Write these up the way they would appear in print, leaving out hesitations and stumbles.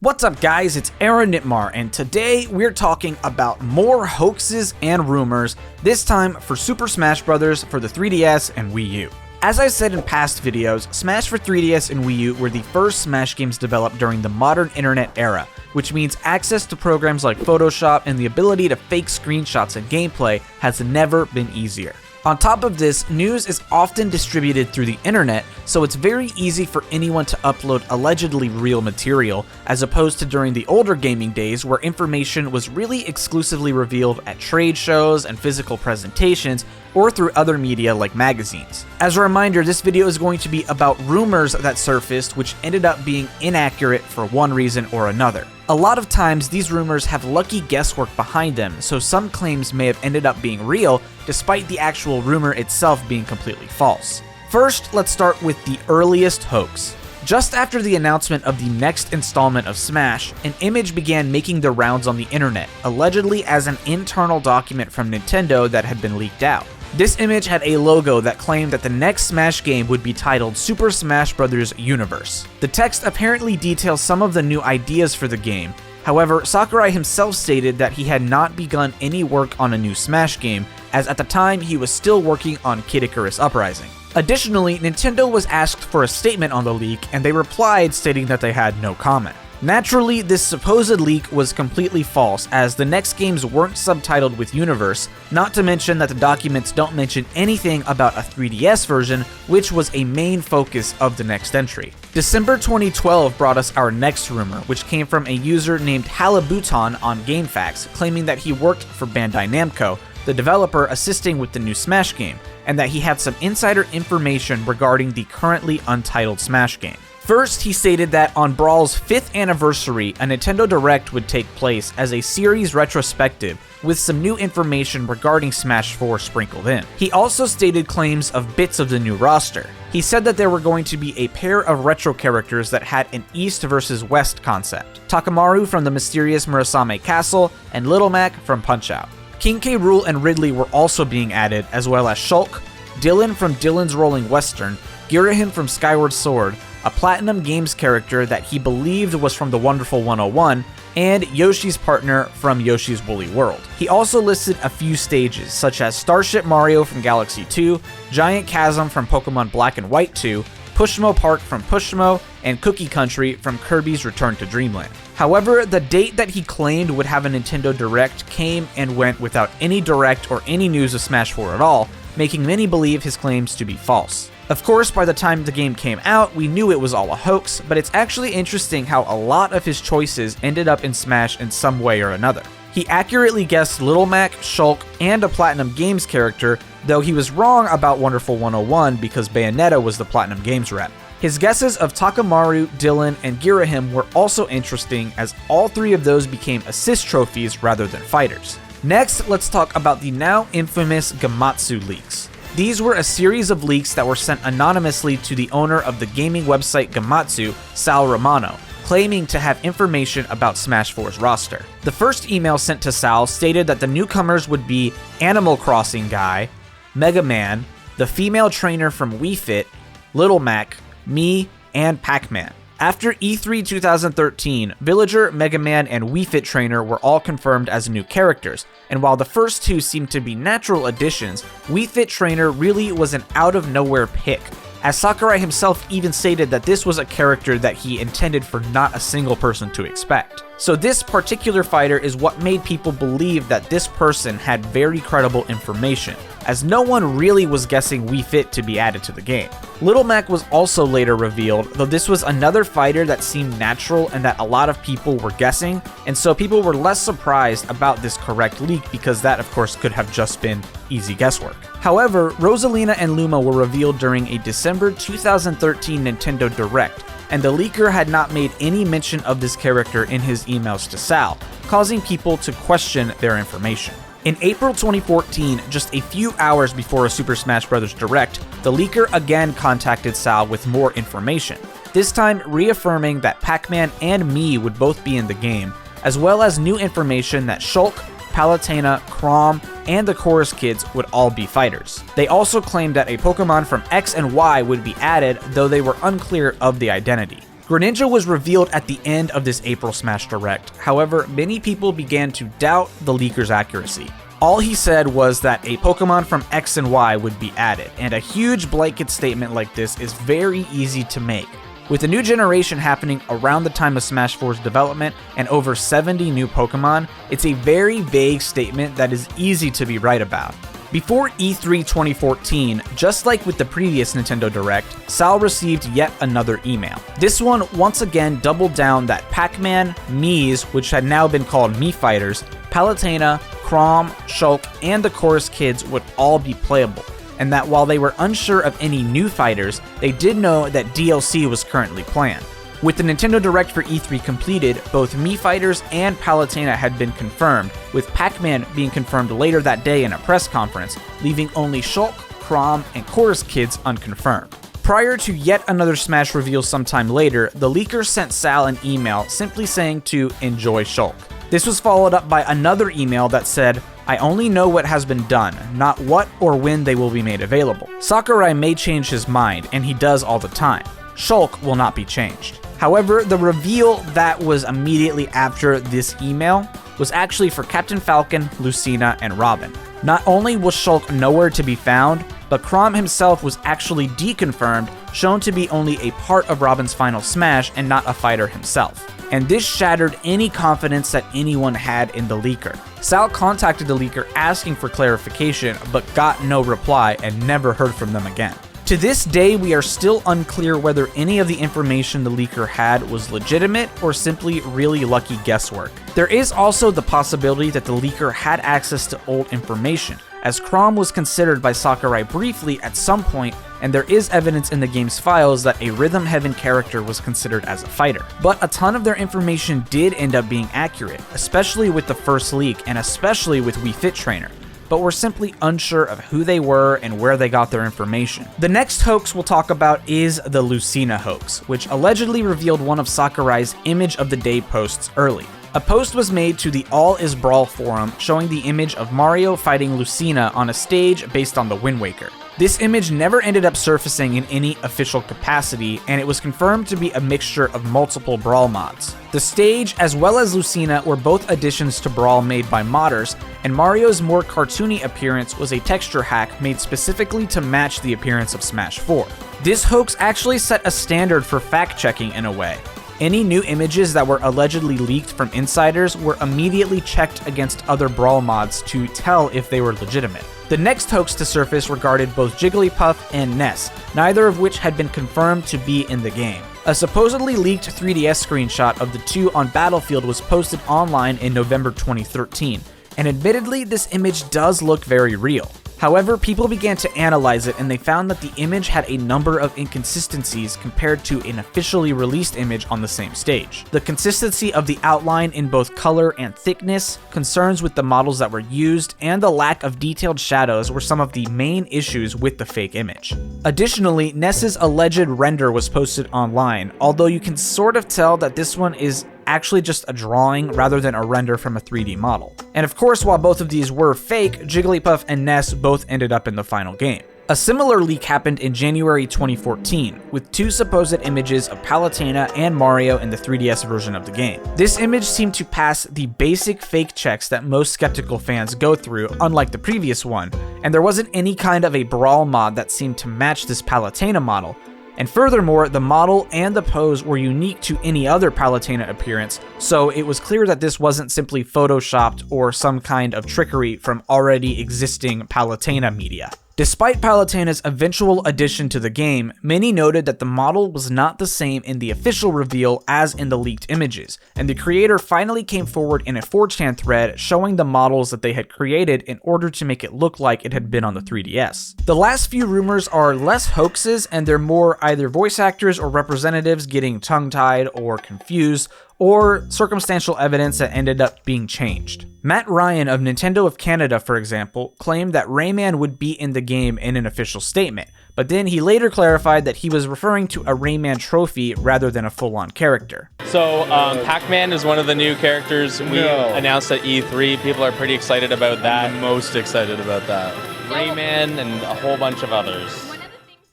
What's up guys, it's Aaronitmar, and today we're talking about more hoaxes and rumors, this time for Super Smash Bros. For the 3DS and Wii U. As I said in past videos, Smash for 3DS and Wii U were the first Smash games developed during the modern internet era, which means access to programs like Photoshop and the ability to fake screenshots and gameplay has never been easier. On top of this, news is often distributed through the internet, so it's very easy for anyone to upload allegedly real material, as opposed to during the older gaming days where information was really exclusively revealed at trade shows and physical presentations, or through other media like magazines. As a reminder, this video is going to be about rumors that surfaced which ended up being inaccurate for one reason or another. A lot of times, these rumors have lucky guesswork behind them, so some claims may have ended up being real, despite the actual rumor itself being completely false. First, let's start with the earliest hoax. Just after the announcement of the next installment of Smash, an image began making the rounds on the internet, allegedly as an internal document from Nintendo that had been leaked out. This image had a logo that claimed that the next Smash game would be titled Super Smash Bros. Universe. The text apparently details some of the new ideas for the game. However, Sakurai himself stated that he had not begun any work on a new Smash game, as at the time he was still working on Kid Icarus Uprising. Additionally, Nintendo was asked for a statement on the leak, and they replied stating that they had no comment. Naturally, this supposed leak was completely false, as the next games weren't subtitled with Universe, not to mention that the documents don't mention anything about a 3DS version, which was a main focus of the next entry. December 2012 brought us our next rumor, which came from a user named Halabuton on GameFAQs, claiming that he worked for Bandai Namco, the developer assisting with the new Smash game, and that he had some insider information regarding the currently untitled Smash game. First, he stated that on Brawl's 5th anniversary, a Nintendo Direct would take place as a series retrospective with some new information regarding Smash 4 sprinkled in. He also stated claims of bits of the new roster. He said that there were going to be a pair of retro characters that had an East versus West concept. Takamaru from the mysterious Murasame Castle, and Little Mac from Punch-Out! King K. Rool and Ridley were also being added, as well as Shulk, Dylan from Dylan's Rolling Western, Girahim from Skyward Sword, a Platinum Games character that he believed was from the Wonderful 101, and Yoshi's partner from Yoshi's Woolly World. He also listed a few stages, such as Starship Mario from Galaxy 2, Giant Chasm from Pokemon Black and White 2, Pushmo Park from Pushmo, and Cookie Country from Kirby's Return to Dreamland. However, the date that he claimed would have a Nintendo Direct came and went without any Direct or any news of Smash 4 at all, making many believe his claims to be false. Of course, by the time the game came out, we knew it was all a hoax, but it's actually interesting how a lot of his choices ended up in Smash in some way or another. He accurately guessed Little Mac, Shulk, and a Platinum Games character, though he was wrong about Wonderful 101 because Bayonetta was the Platinum Games rep. His guesses of Takamaru, Dylan, and Girahim were also interesting, as all three of those became assist trophies rather than fighters. Next, let's talk about the now infamous Gematsu leaks. These were a series of leaks that were sent anonymously to the owner of the gaming website Gematsu, Sal Romano, claiming to have information about Smash 4's roster. The first email sent to Sal stated that the newcomers would be Animal Crossing Guy, Mega Man, the female trainer from Wii Fit, Little Mac, me, and PACMAN. After E3 2013, Villager, Mega Man, and Wii Fit Trainer were all confirmed as new characters, and while the first two seemed to be natural additions, Wii Fit Trainer really was an out-of-nowhere pick, as Sakurai himself even stated that this was a character that he intended for not a single person to expect. So this particular fighter is what made people believe that this person had very credible information, as no one really was guessing Wii Fit to be added to the game. Little Mac was also later revealed, though this was another fighter that seemed natural and that a lot of people were guessing, and so people were less surprised about this correct leak because that of course could have just been easy guesswork. However, Rosalina and Luma were revealed during a December 2013 Nintendo Direct, and the leaker had not made any mention of this character in his emails to Sal, causing people to question their information. In April 2014, just a few hours before a Super Smash Bros. Direct, the leaker again contacted Sal with more information, this time reaffirming that PACMAN and Mii would both be in the game, as well as new information that Shulk, Palutena, Chrom, and the Chorus Kids would all be fighters. They also claimed that a Pokemon from X and Y would be added, though they were unclear of the identity. Greninja was revealed at the end of this April Smash Direct. However, many people began to doubt the leaker's accuracy. All he said was that a Pokemon from X and Y would be added, and a huge blanket statement like this is very easy to make. With the new generation happening around the time of Smash 4's development and over 70 new Pokemon, it's a very vague statement that is easy to be right about. Before E3 2014, just like with the previous Nintendo Direct, Sal received yet another email. This one once again doubled down that PACMAN, Mii's, which had now been called Mii Fighters, Palutena, Chrom, Shulk, and the Chorus Kids would all be playable, and that while they were unsure of any new fighters, they did know that DLC was currently planned. With the Nintendo Direct for E3 completed, both Mii Fighters and Palutena had been confirmed, with PACMAN being confirmed later that day in a press conference, leaving only Shulk, Chrom, and Chorus Kids unconfirmed. Prior to yet another Smash reveal sometime later, the leaker sent Sal an email simply saying to enjoy Shulk. This was followed up by another email that said, I only know what has been done, not what or when they will be made available. Sakurai may change his mind, and he does all the time. Shulk will not be changed. However, the reveal that was immediately after this email was actually for Captain Falcon, Lucina, and Robin. Not only was Shulk nowhere to be found, but Chrom himself was actually deconfirmed, shown to be only a part of Robin's final smash and not a fighter himself. And this shattered any confidence that anyone had in the leaker. Sal contacted the leaker asking for clarification, but got no reply and never heard from them again. To this day, we are still unclear whether any of the information the leaker had was legitimate or simply really lucky guesswork. There is also the possibility that the leaker had access to old information, as Chrom was considered by Sakurai briefly at some point, and there is evidence in the game's files that a Rhythm Heaven character was considered as a fighter. But a ton of their information did end up being accurate, especially with the first leak and especially with Wii Fit Trainer, but we're simply unsure of who they were and where they got their information. The next hoax we'll talk about is the Lucina hoax, which allegedly revealed one of Sakurai's Image of the Day posts early. A post was made to the All Is Brawl forum showing the image of Mario fighting Lucina on a stage based on the Wind Waker. This image never ended up surfacing in any official capacity, and it was confirmed to be a mixture of multiple Brawl mods. The stage, as well as Lucina, were both additions to Brawl made by modders, and Mario's more cartoony appearance was a texture hack made specifically to match the appearance of Smash 4. This hoax actually set a standard for fact-checking in a way. Any new images that were allegedly leaked from insiders were immediately checked against other Brawl mods to tell if they were legitimate. The next hoax to surface regarded both Jigglypuff and Ness, neither of which had been confirmed to be in the game. A supposedly leaked 3DS screenshot of the two on Battlefield was posted online in November 2013, and admittedly this image does look very real. However, people began to analyze it and they found that the image had a number of inconsistencies compared to an officially released image on the same stage. The consistency of the outline in both color and thickness, concerns with the models that were used, and the lack of detailed shadows were some of the main issues with the fake image. Additionally, Ness's alleged render was posted online, although you can sort of tell that this one is actually just a drawing rather than a render from a 3D model. And of course, while both of these were fake, Jigglypuff and Ness both ended up in the final game. A similar leak happened in January 2014, with two supposed images of Palutena and Mario in the 3DS version of the game. This image seemed to pass the basic fake checks that most skeptical fans go through, unlike the previous one, and there wasn't any kind of a Brawl mod that seemed to match this Palutena model. And furthermore, the model and the pose were unique to any other Palutena appearance, so it was clear that this wasn't simply photoshopped or some kind of trickery from already existing Palutena media. Despite Palutena's eventual addition to the game, many noted that the model was not the same in the official reveal as in the leaked images, and the creator finally came forward in a 4chan thread showing the models that they had created in order to make it look like it had been on the 3DS. The last few rumors are less hoaxes, and they're more either voice actors or representatives getting tongue-tied or confused, or circumstantial evidence that ended up being changed. Matt Ryan of Nintendo of Canada, for example, claimed that Rayman would be in the game in an official statement, but then he later clarified that he was referring to a Rayman trophy rather than a full-on character. So, PACMAN is one of the new characters we announced at E3. People are pretty excited about that. I'm most excited about that. Rayman and a whole bunch of others.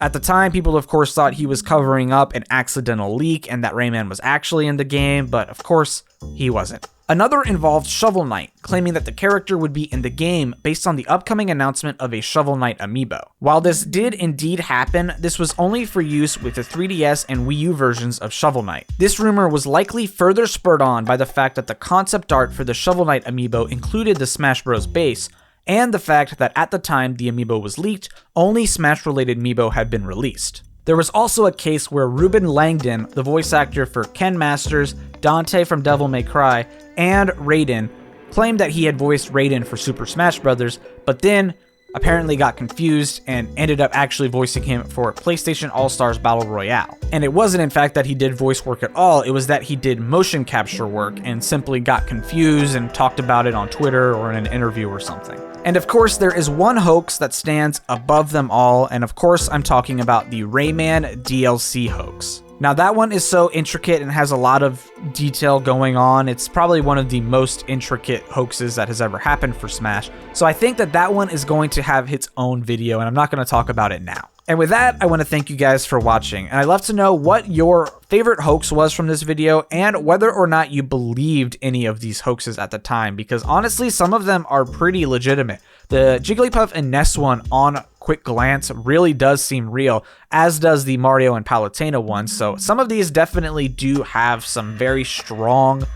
At the time, people of course thought he was covering up an accidental leak and that Rayman was actually in the game, but of course, he wasn't. Another involved Shovel Knight, claiming that the character would be in the game based on the upcoming announcement of a Shovel Knight amiibo. While this did indeed happen, this was only for use with the 3DS and Wii U versions of Shovel Knight. This rumor was likely further spurred on by the fact that the concept art for the Shovel Knight amiibo included the Smash Bros. Base, and the fact that at the time the amiibo was leaked, only Smash-related amiibo had been released. There was also a case where Ruben Langdon, the voice actor for Ken Masters, Dante from Devil May Cry, and Raiden, claimed that he had voiced Raiden for Super Smash Bros., but then apparently got confused and ended up actually voicing him for PlayStation All-Stars Battle Royale. And it wasn't in fact that he did voice work at all, it was that he did motion capture work and simply got confused and talked about it on Twitter or in an interview or something. And of course, there is one hoax that stands above them all, and of course, I'm talking about the Rayman DLC hoax. Now, that one is so intricate and has a lot of detail going on. It's probably one of the most intricate hoaxes that has ever happened for Smash. So I think that that one is going to have its own video, and I'm not going to talk about it now. And with that, I want to thank you guys for watching, and I'd love to know what your favorite hoax was from this video and whether or not you believed any of these hoaxes at the time, because honestly, some of them are pretty legitimate. The Jigglypuff and Ness one on quick glance really does seem real, as does the Mario and Palutena one, so some of these definitely do have some very strong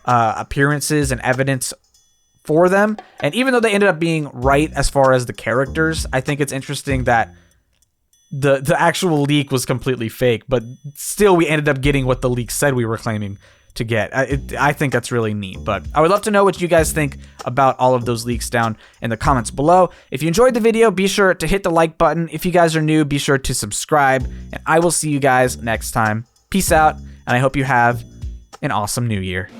appearances and evidence for them, and even though they ended up being right as far as the characters, I think it's interesting that the actual leak was completely fake, but still we ended up getting what the leak said we were claiming to get. I think that's really neat, but I would love to know what you guys think about all of those leaks down in the comments below. If you enjoyed the video, be sure to hit the like button. If you guys are new, be sure to subscribe, and I will see you guys next time. Peace out, and I hope you have an awesome new year.